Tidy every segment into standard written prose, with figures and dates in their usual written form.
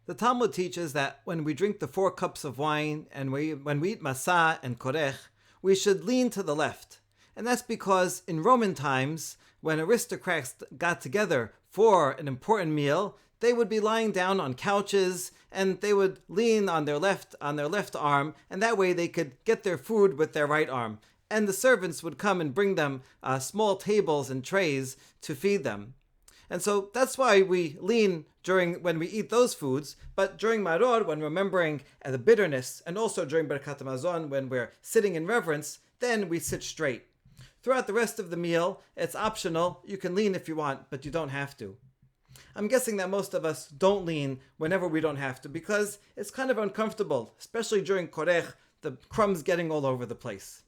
The Talmud teaches that when we drink the 4 cups of wine and when we eat masa and korech, we should lean to the left. And that's because in Roman times, when aristocrats got together for an important meal, they would be lying down on couches and they would lean on their left arm, and that way they could get their food with their right arm. And the servants would come and bring them small tables and trays to feed them. And so that's why we lean when we eat those foods, but during Maror, when remembering the bitterness, and also during Birkat Hamazon, when we're sitting in reverence, then we sit straight. Throughout the rest of the meal, it's optional. You can lean if you want, but you don't have to. I'm guessing that most of us don't lean whenever we don't have to, because it's kind of uncomfortable, especially during Korech, the crumbs getting all over the place.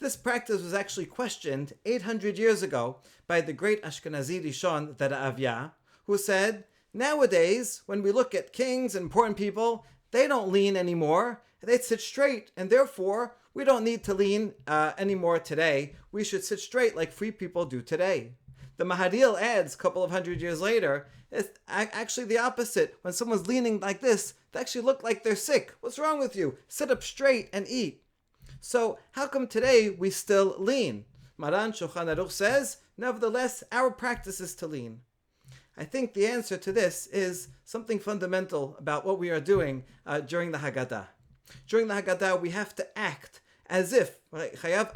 This practice was actually questioned 800 years ago by the great Ashkenazi Rishon, the Ra'avya, who said, nowadays, when we look at kings and important people, they don't lean anymore. They sit straight, and therefore, we don't need to lean anymore today. We should sit straight like free people do today. The Maharil adds, a couple of hundred years later, it's actually the opposite. When someone's leaning like this, they actually look like they're sick. What's wrong with you? Sit up straight and eat. So how come today we still lean? Maran Shulchan Aruch says, nevertheless, our practice is to lean. I think the answer to this is something fundamental about what we are doing during the Haggadah. During the Haggadah, we have to act as if we have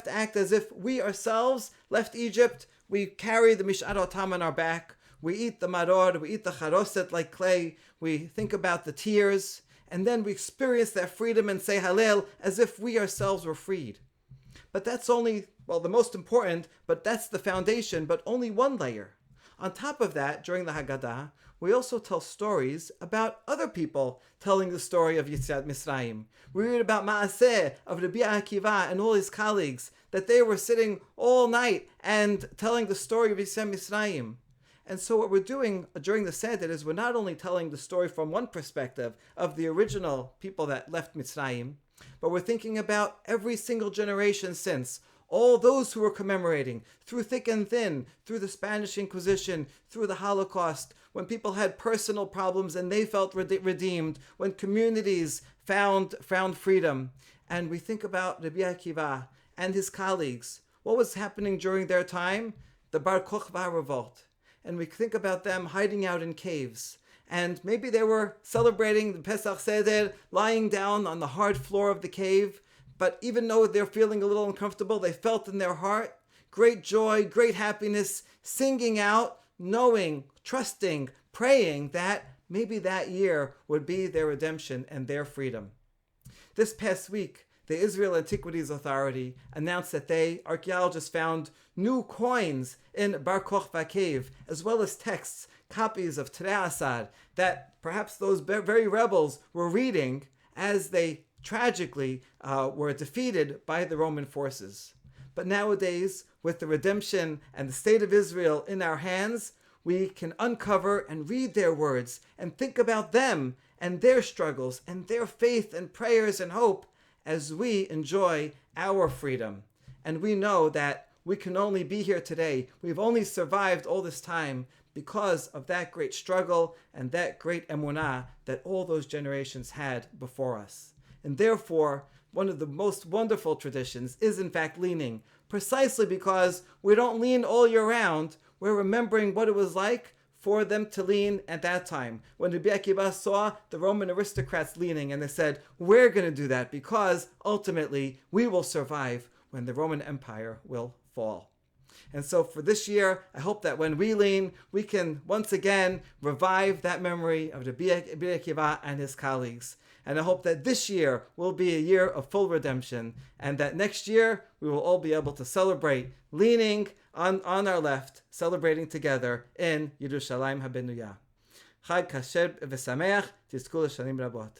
to act as if we ourselves left Egypt. We carry the Mish'ar Otam on our back. We eat the maror, we eat the charoset like clay, we think about the tears, and then we experience that freedom and say Hallel as if we ourselves were freed. But that's only, the most important, but that's the foundation, but only one layer. On top of that, during the Haggadah, we also tell stories about other people telling the story of Yetziat Mitzrayim. We read about Ma'aseh of Rabbi Akiva and all his colleagues, that they were sitting all night and telling the story of Yetziat Mitzrayim. And so what we're doing during the Seder is we're not only telling the story from one perspective of the original people that left Mitzrayim, but we're thinking about every single generation since, all those who were commemorating, through thick and thin, through the Spanish Inquisition, through the Holocaust, when people had personal problems and they felt redeemed, when communities found freedom. And we think about Rabbi Akiva and his colleagues. What was happening during their time? The Bar-Kokhba revolt. And we think about them hiding out in caves. And maybe they were celebrating the Pesach Seder, lying down on the hard floor of the cave. But even though they're feeling a little uncomfortable, they felt in their heart great joy, great happiness, singing out, knowing, trusting, praying that maybe that year would be their redemption and their freedom. This past week, the Israel Antiquities Authority announced that archaeologists found new coins in Bar-Kokhba cave, as well as texts, copies of Terei Asad, that perhaps those very rebels were reading as they tragically were defeated by the Roman forces. But nowadays, with the redemption and the state of Israel in our hands, we can uncover and read their words and think about them and their struggles and their faith and prayers and hope as we enjoy our freedom. And we know that we can only be here today. We've only survived all this time because of that great struggle and that great emunah that all those generations had before us. And therefore, one of the most wonderful traditions is in fact leaning, precisely because we don't lean all year round. We're remembering what it was like for them to lean at that time. When Rabbi Akiva saw the Roman aristocrats leaning, and they said, we're going to do that because ultimately we will survive when the Roman Empire will fall. And so for this year, I hope that when we lean, we can once again revive that memory of Rabbi Akiva and his colleagues. And I hope that this year will be a year of full redemption, and that next year we will all be able to celebrate leaning on our left, celebrating together in Yerushalayim HaBenuyah. Chag Kasher v'Sameach, tizku l'shanim rabot.